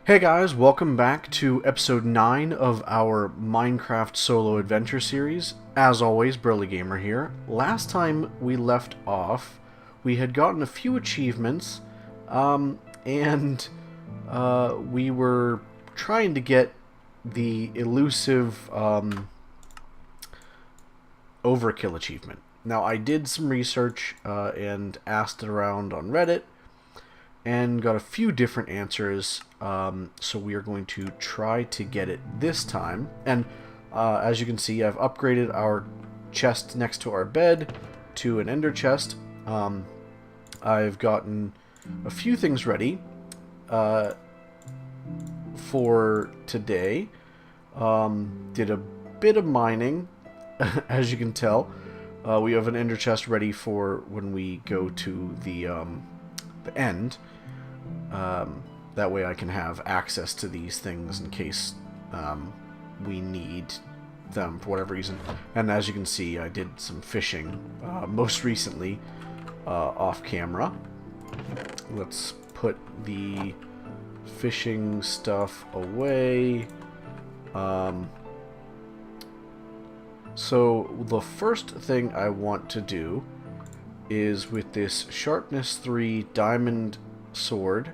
Hey guys, welcome back to episode 9 of our Minecraft solo adventure series. As always, Burly Gamer here. Last time we left off, we had gotten a few achievements, and we were trying to get the elusive overkill achievement. Now, I did some research and asked around on Reddit, and got a few different answers, so we are going to try to get it this time. And as you can see, I've upgraded our chest next to our bed to an ender chest. I've gotten a few things ready for today. Did a bit of mining, as you can tell. We have an ender chest ready for when we go to the end. That way I can have access to these things in case we need them for whatever reason. And as you can see, I did some fishing most recently off camera. Let's put the fishing stuff away. So the first thing I want to do is with this sharpness 3 diamond sword,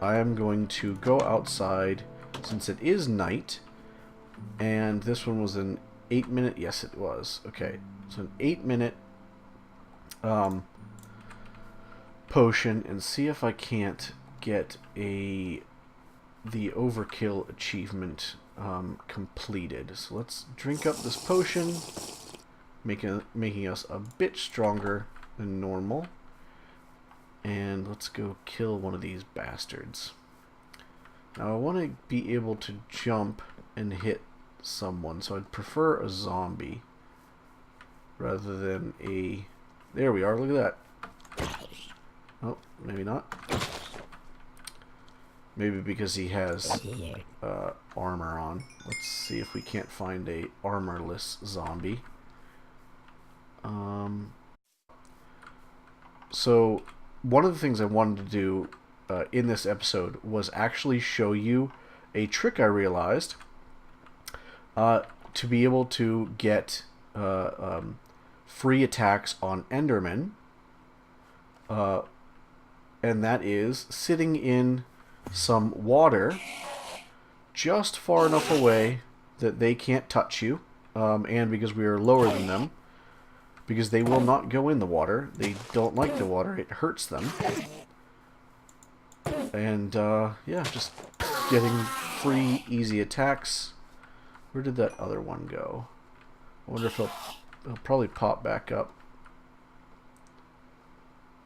I am going to go outside since it is night, and this one was an 8-minute, yes it was, okay, so an 8-minute potion, and see if I can't get the overkill achievement completed. So let's drink up this potion, making us a bit stronger than normal. And let's go kill one of these bastards. Now I want to be able to jump and hit someone, so I'd prefer a zombie rather than a... There we are, look at that. Oh, maybe not. Maybe because he has armor on. Let's see if we can't find a armorless zombie. So one of the things I wanted to do in this episode was actually show you a trick I realized to be able to get free attacks on Endermen, and that is sitting in some water just far enough away that they can't touch you, and because we are lower than them, because they will not go in the water. They don't like the water. It hurts them. And, yeah, just getting free, easy attacks. Where did that other one go? I wonder if he'll probably pop back up.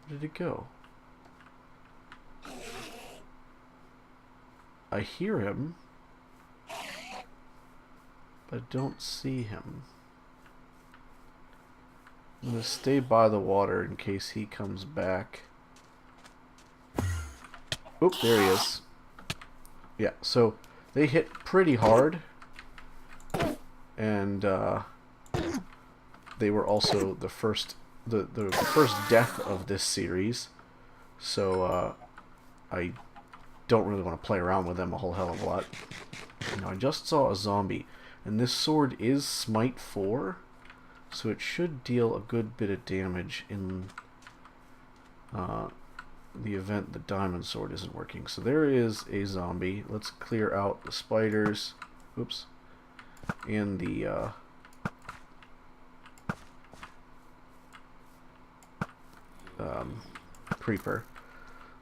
Where did it go? I hear him, but I don't see him. I'm going to stay by the water in case he comes back. Oop, there he is. Yeah, so they hit pretty hard. And they were also the first death of this series. So I don't really want to play around with them a whole hell of a lot. Now, I just saw a zombie. And this sword is Smite 4. So it should deal a good bit of damage in the event the diamond sword isn't working. So there is a zombie. Let's clear out the spiders. Oops. And the creeper.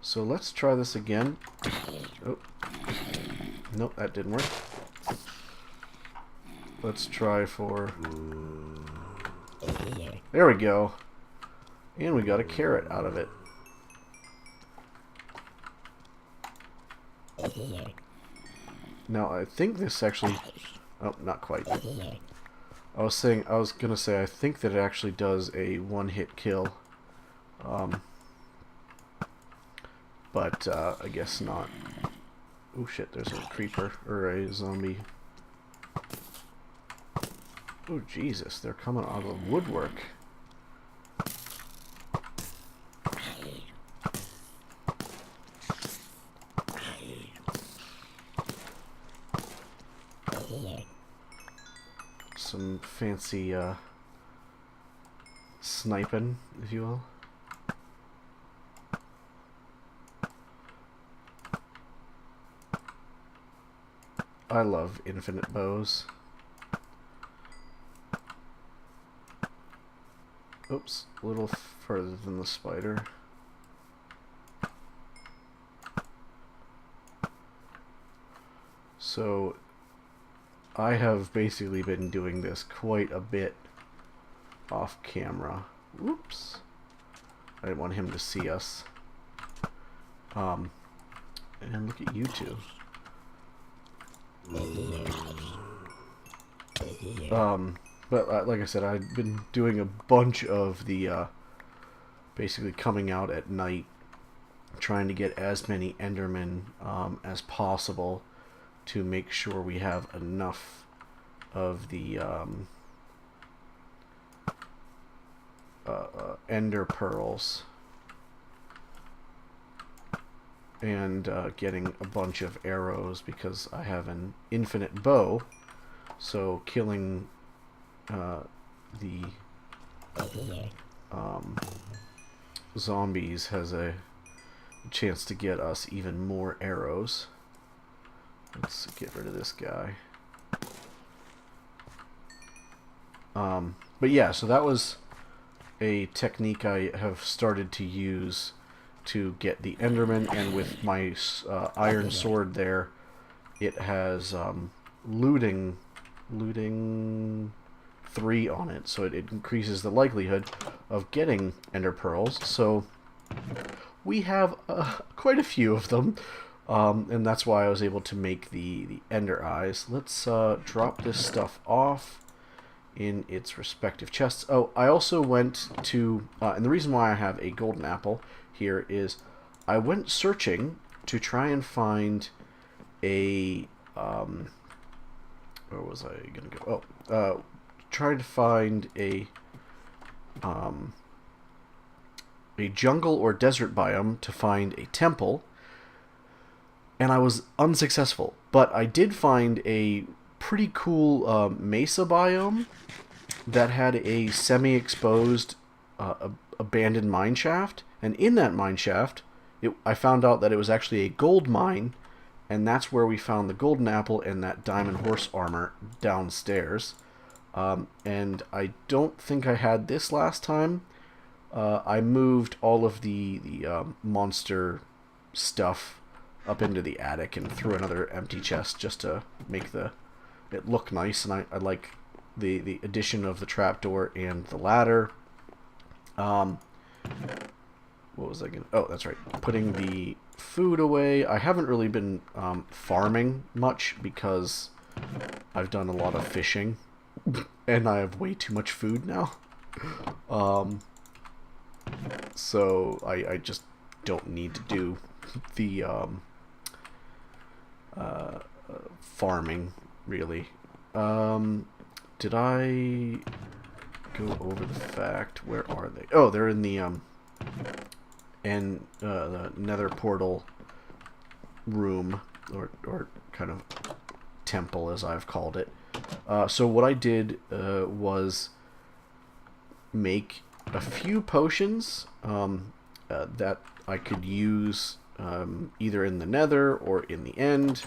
So let's try this again. Oh. Nope, that didn't work. Let's try for... There we go. And we got a carrot out of it. Now, I think this actually... Oh, not quite. I was gonna say, I think that it actually does a one-hit kill. But, I guess not. Oh shit, there's a creeper, or a zombie. Oh Jesus, they're coming out of the woodwork. some fancy sniping, if you will. I love infinite bows. Oops, a little further than the spider. So I have basically been doing this quite a bit off camera. Whoops. I didn't want him to see us. And look at you two. But like I said, I've been doing a bunch of the basically coming out at night, trying to get as many Endermen as possible to make sure we have enough of the Ender Pearls, and getting a bunch of arrows because I have an infinite bow, so killing the zombies has a chance to get us even more arrows. Let's get rid of this guy. But yeah, so that was a technique I have started to use to get the Enderman, and with my iron sword there, it has looting 3 on it, so it increases the likelihood of getting Ender Pearls. So we have quite a few of them, and that's why I was able to make the Ender Eyes. Let's drop this stuff off in its respective chests. Oh, I also went to, and the reason why I have a golden apple here is I went searching to try and find a, where was I gonna go? Oh, trying to find a jungle or desert biome to find a temple, and I was unsuccessful. But I did find a pretty cool mesa biome that had a semi-exposed abandoned mine shaft, and in that mine shaft I found out that it was actually a gold mine, and that's where we found the golden apple and that diamond horse armor downstairs. And I don't think I had this last time. I moved all of the monster stuff up into the attic and threw another empty chest just to make it look nice, and I like the addition of the trapdoor and the ladder. What was I gonna... Oh, that's right. Putting the food away. I haven't really been farming much because I've done a lot of fishing, and I have way too much food now. So I just don't need to do the farming, really. Did I go over the fact? Where are they? Oh, they're in the nether portal room, or kind of temple, as I've called it. So what I did was make a few potions that I could use either in the nether or in the end,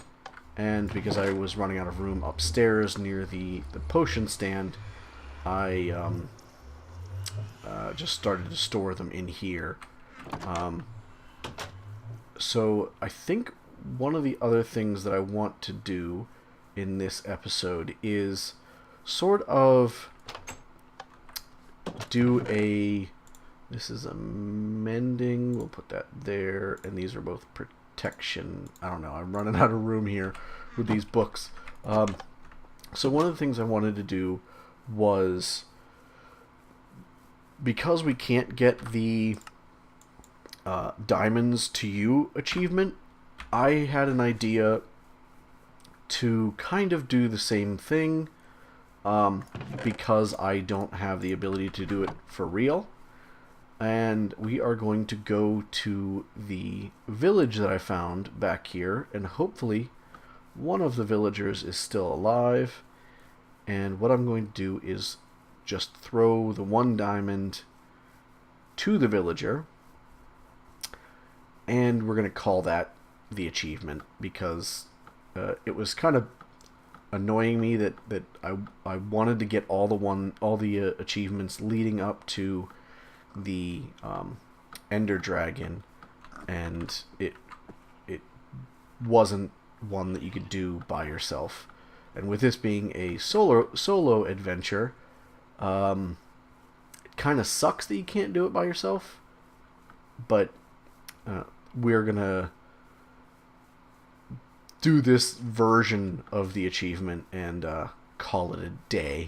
and because I was running out of room upstairs near the potion stand, I just started to store them in here. So I think one of the other things that I want to do in this episode is sort of do a... This is a mending. We'll put that there. And these are both protection. I don't know. I'm running out of room here with these books. So one of the things I wanted to do was, because we can't get the Diamonds to You achievement, I had an idea to kind of do the same thing, because I don't have the ability to do it for real. And we are going to go to the village that I found back here, and hopefully one of the villagers is still alive, and what I'm going to do is just throw the 1 diamond to the villager, and we're going to call that the achievement, because it was kind of annoying me that I wanted to get all the achievements leading up to the Ender Dragon, and it wasn't one that you could do by yourself. And with this being a solo adventure, it kind of sucks that you can't do it by yourself. But we're gonna do this version of the achievement and call it a day.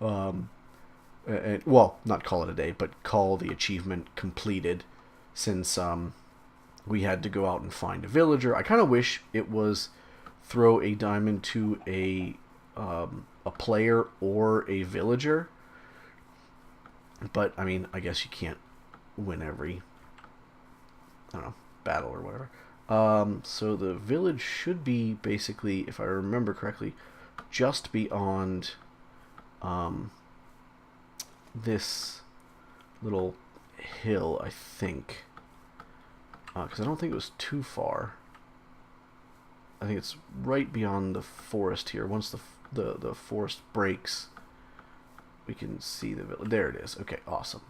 Well, not call it a day, but call the achievement completed, since we had to go out and find a villager. I kind of wish it was throw a diamond to a player or a villager, but I mean, I guess you can't win every, I don't know, battle or whatever. So the village should be basically, if I remember correctly, just beyond this little hill, I think. Because I don't think it was too far. I think it's right beyond the forest here. Once the forest breaks, we can see the village. There it is. Okay, awesome.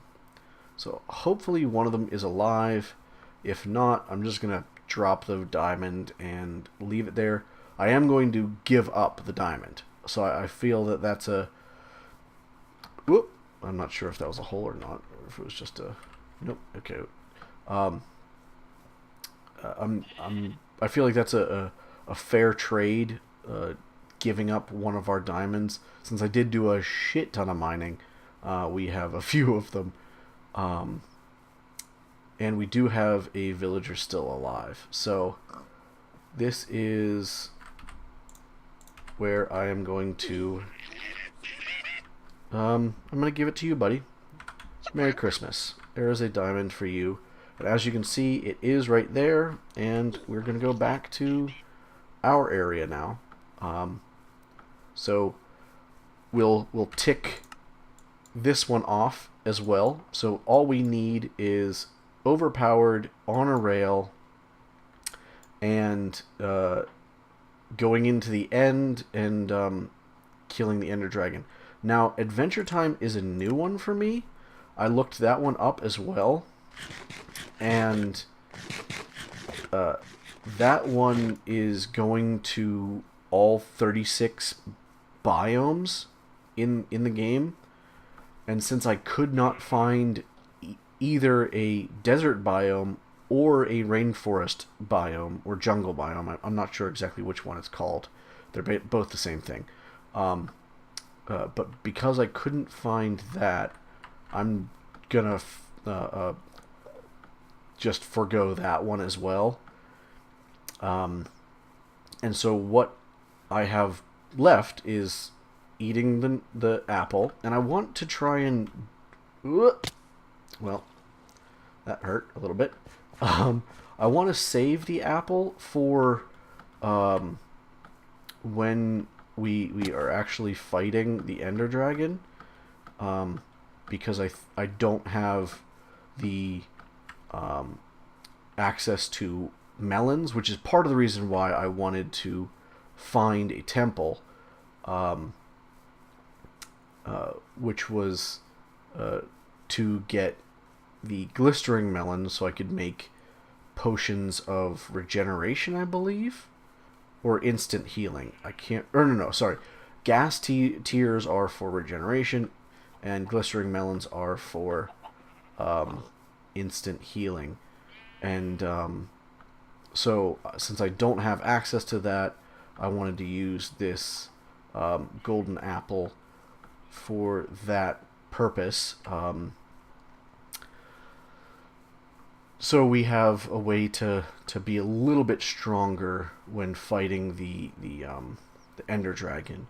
So hopefully one of them is alive. If not, I'm just going to drop the diamond and leave it there. I am going to give up the diamond. So I feel that that's a... Whoop! I'm not sure if that was a hole or not, or if it was just a... Nope. Okay. I feel like that's a fair trade, giving up one of our diamonds. Since I did do a shit ton of mining, we have a few of them, and we do have a villager still alive. So this is where I am going to I'm going to give it to you, buddy. Merry Christmas. There is a diamond for you. But as you can see, it is right there, and we're going to go back to our area now. So we'll tick this one off as well. So all we need is overpowered, on a rail, and going into the end and killing the Ender Dragon. Now, Adventure Time is a new one for me. I looked that one up as well. And that one is going to all 36 biomes in the game. And since I could not find either a desert biome or a rainforest biome or jungle biome, I'm not sure exactly which one it's called. They're both the same thing. But because I couldn't find that, I'm gonna just forgo that one as well. And so what I have left is eating the apple, and I want to try and... Well, that hurt a little bit. I want to save the apple for when we are actually fighting the Ender Dragon, because I don't have the access to melons, which is part of the reason why I wanted to find a temple, which was to get the glistering melon so I could make potions of regeneration, I believe, or instant healing. I can't... Or no, sorry. Gas tears are for regeneration, and glistering melons are for instant healing. And so since I don't have access to that, I wanted to use this golden apple for that purpose. So we have a way to be a little bit stronger when fighting the Ender Dragon.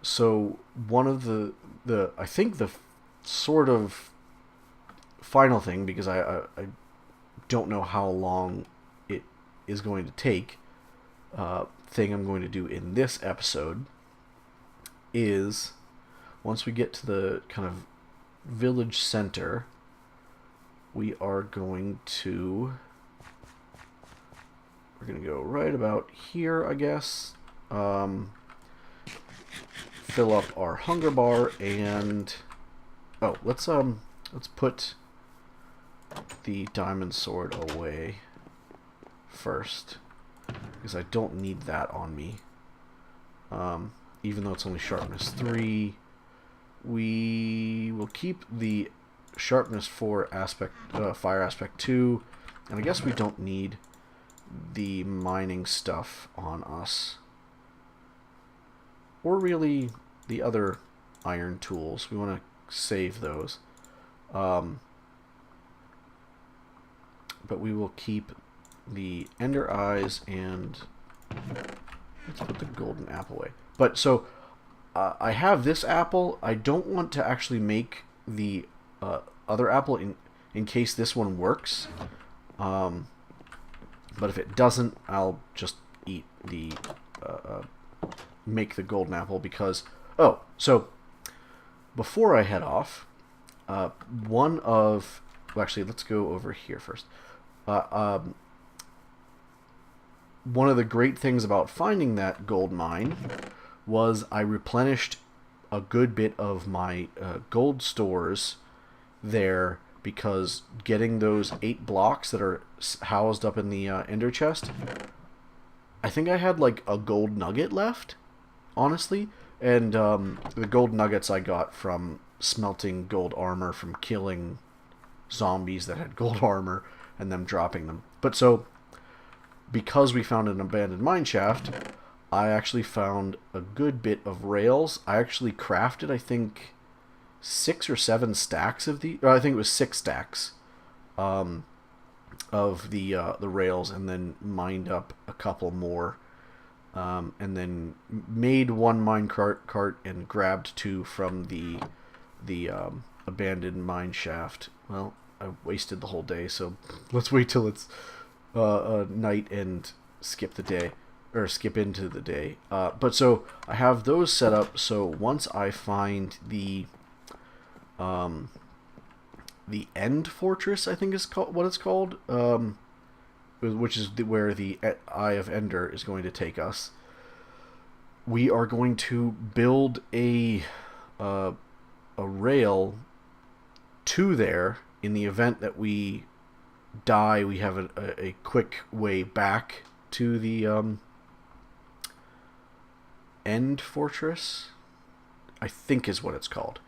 So one of the I think the sort of final thing, because I don't know how long it is going to take, thing I'm going to do in this episode is, once we get to the kind of village center, we are going to go right about here, I guess. Fill up our hunger bar, and let's put the diamond sword away first, because I don't need that on me. Even though it's only sharpness 3, we will keep the sharpness 4 aspect, fire aspect 2, and I guess we don't need the mining stuff on us, or really the other iron tools. We want to save those, but we will keep the ender eyes, and let's put the golden apple away. But so I have this apple. I don't want to actually make the other apple in case this one works. But if it doesn't, I'll just eat the make the golden apple, because so before I head off, actually, let's go over here first. One of the great things about finding that gold mine was I replenished a good bit of my gold stores there, because getting those 8 blocks that are housed up in the ender chest, I think I had like a gold nugget left, honestly. And the gold nuggets I got from smelting gold armor from killing zombies that had gold armor and them dropping them. But so, because we found an abandoned mine shaft, I actually found a good bit of rails. I actually crafted, I think, 6 or 7 stacks of I think it was 6 stacks of the rails, and then mined up a couple more, and then made 1 mine cart and grabbed 2 from the abandoned mine shaft. Well, I wasted the whole day, so let's wait till it's night and skip the day, or skip into the day. But so I have those set up, so once I find the End Fortress, I think is what it's called, which is where the Eye of Ender is going to take us, we are going to build a rail to there. In the event that we die, we have a quick way back to the End Fortress, I think is what it's called.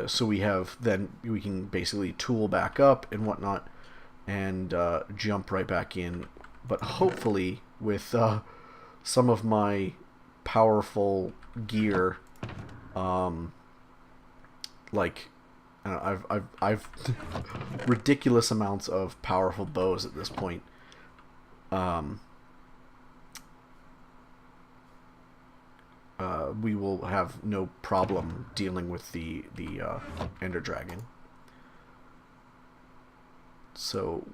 So we can basically tool back up and whatnot, and jump right back in. But hopefully with some of my powerful gear, like I've ridiculous amounts of powerful bows at this point. We will have no problem dealing with the Ender Dragon. So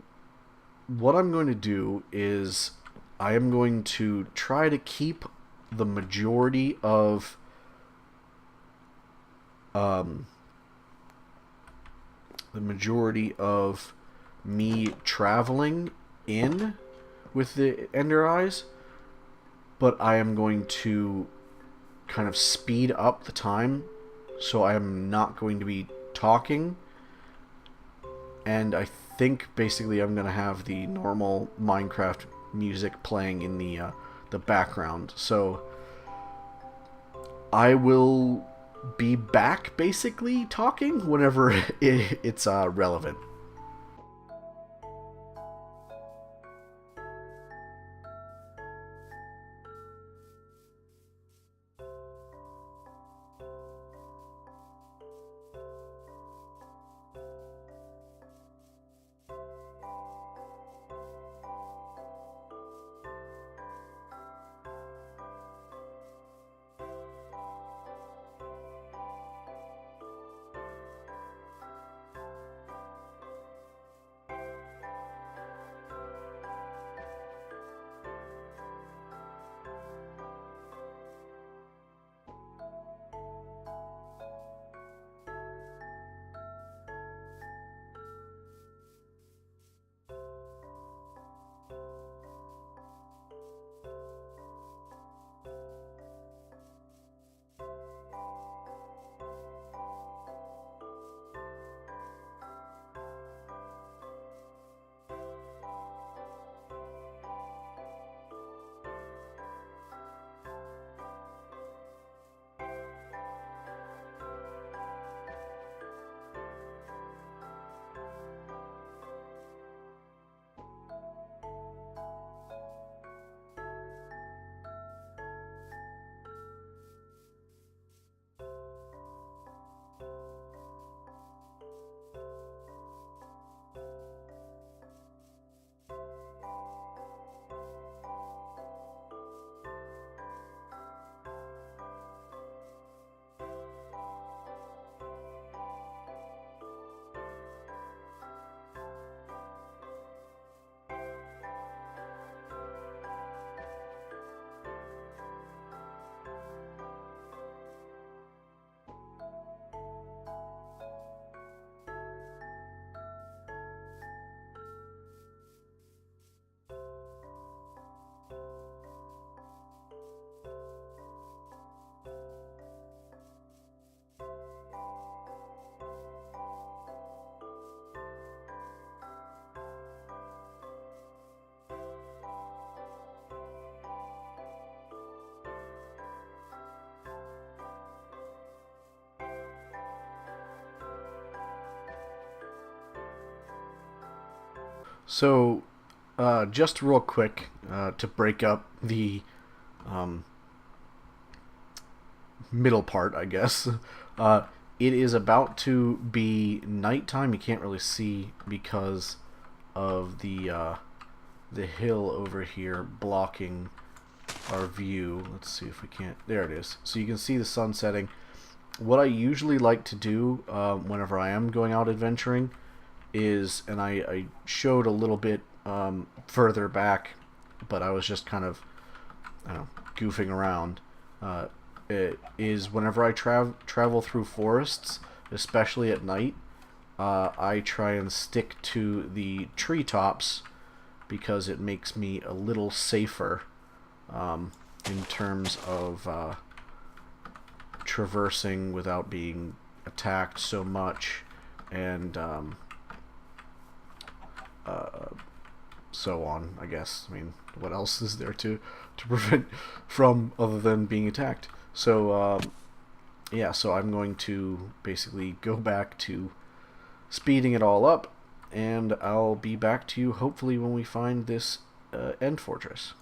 what I'm going to do is I am going to try to keep the majority of me traveling in with the Ender Eyes, but I am going to kind of speed up the time, so I am not going to be talking, and I think basically I'm going to have the normal Minecraft music playing in the background. So I will be back basically talking whenever it's relevant. So, just real quick, to break up the um, middle part, I guess. Uh, it is about to be nighttime. You can't really see because of the hill over here blocking our view. Let's see if we can't. There it is. So you can see the sun setting. What I usually like to do whenever I am going out adventuring is, and I showed a little bit further back, but I was just kind of, I don't know, goofing around. It is whenever I travel through forests, especially at night, I try and stick to the treetops because it makes me a little safer in terms of traversing without being attacked so much, and so on, I guess. I mean, what else is there to prevent from other than being attacked? So, yeah, so I'm going to basically go back to speeding it all up, and I'll be back to you hopefully when we find this end fortress.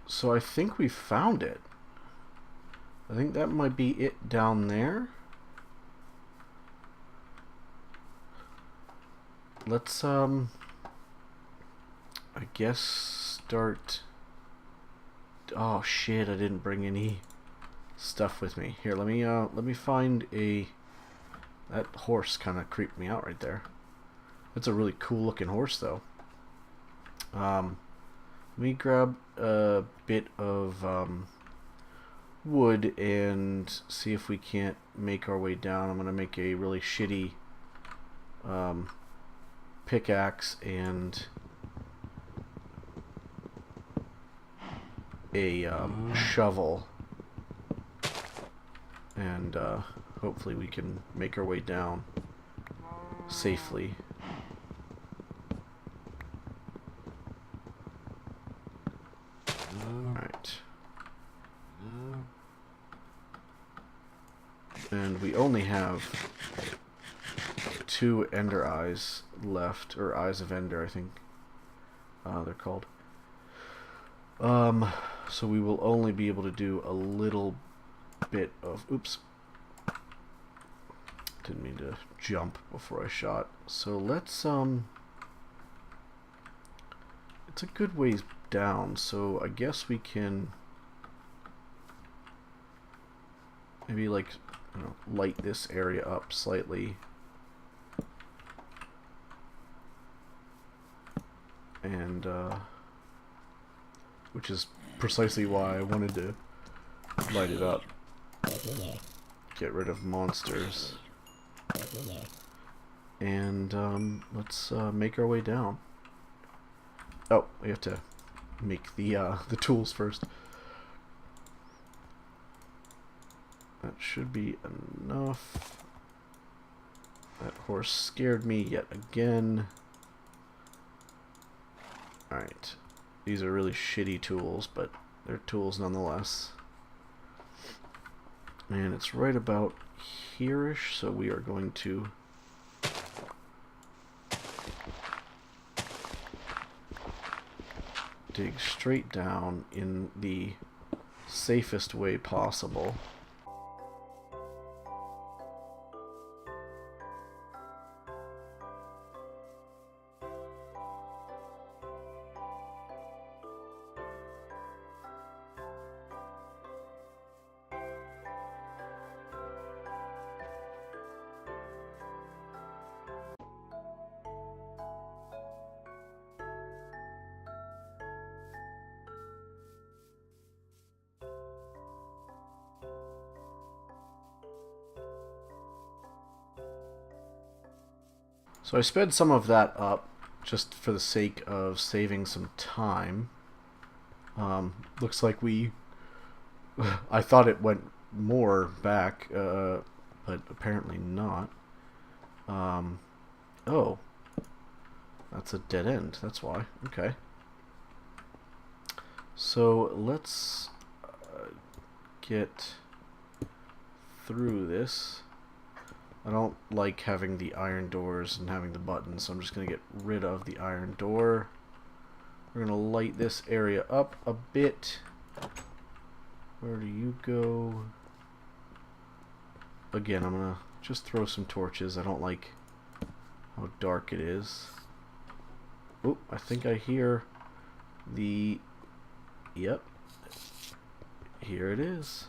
So I think we found it. I think that might be it down there. Let's I guess start. Oh shit, I didn't bring any stuff with me. Here, let me find a. That horse kind of creeped me out right there. That's a really cool looking horse though. Let me grab a bit of wood and see if we can't make our way down. I'm gonna make a really shitty pickaxe and a shovel, and hopefully we can make our way down safely. Alright. And we only have 2 Ender Eyes left, or Eyes of Ender, I think they're called. So we will only be able to do a little bit of... Oops. Didn't mean to jump before I shot. So let's, it's a good ways down, so I guess we can maybe, like, you know, light this area up slightly. And, which is precisely why I wanted to light it up. Get rid of monsters. And, let's, make our way down. Oh, we have to make the tools first. That should be enough. That horse scared me yet again. Alright. These are really shitty tools, but they're tools nonetheless. And it's right about here-ish, so we are going to dig straight down in the safest way possible. So I sped some of that up just for the sake of saving some time. Looks like we... I thought it went more back, but apparently not. Oh. That's a dead end, that's why. Okay. So let's get through this. I don't like having the iron doors and having the buttons, so I'm just going to get rid of the iron door. We're going to light this area up a bit. Where do you go? Again, I'm going to just throw some torches. I don't like how dark it is. Oh, I think I hear the... Yep. Here it is.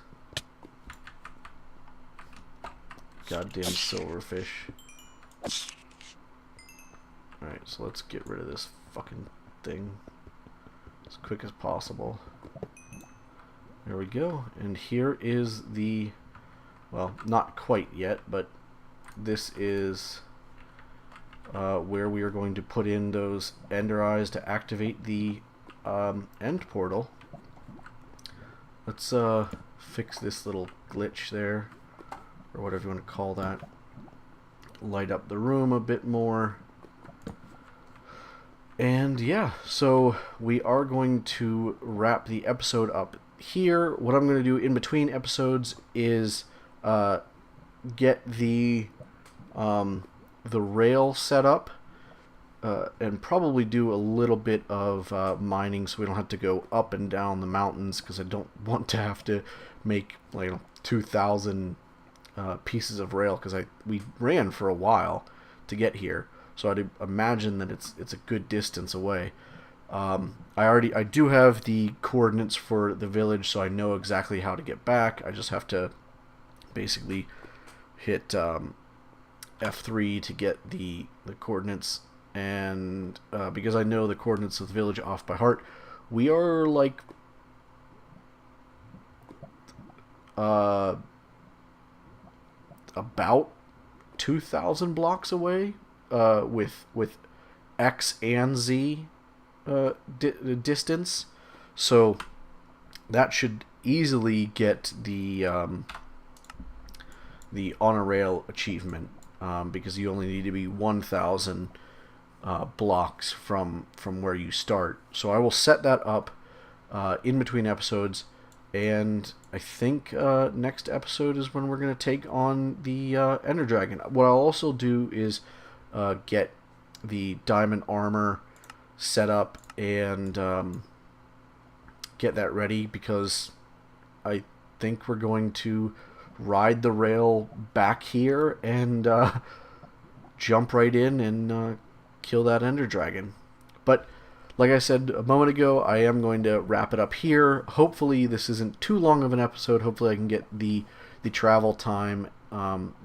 Goddamn silverfish. Alright, so let's get rid of this fucking thing as quick as possible. There we go. And here is the... Well, not quite yet, but this is... where we are going to put in those ender eyes to activate the end portal. Let's fix this little glitch there, or whatever you want to call that. Light up the room a bit more. And yeah, so we are going to wrap the episode up here. What I'm going to do in between episodes is get the rail set up, and probably do a little bit of mining so we don't have to go up and down the mountains, because I don't want to have to make 2,000 pieces of rail, because we ran for a while to get here, so I'd imagine that it's a good distance away. I do have the coordinates for the village, so I know exactly how to get back. I just have to basically hit F3 to get the coordinates, and because I know the coordinates of the village off by heart, we are like about 2,000 blocks away with X and Z distance, so that should easily get the on a rail achievement, because you only need to be 1,000 blocks from where you start. So I will set that up in between episodes, and I think next episode is when we're going to take on the Ender Dragon. What I'll also do is get the diamond armor set up and get that ready, because I think we're going to ride the rail back here and jump right in and kill that Ender Dragon. But like I said a moment ago, I am going to wrap it up here. Hopefully this isn't too long of an episode. Hopefully I can get the travel time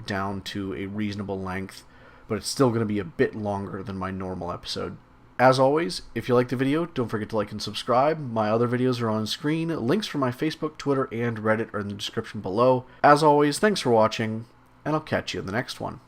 down to a reasonable length, but it's still going to be a bit longer than my normal episode. As always, if you liked the video, don't forget to like and subscribe. My other videos are on screen. Links for my Facebook, Twitter, and Reddit are in the description below. As always, thanks for watching, and I'll catch you in the next one.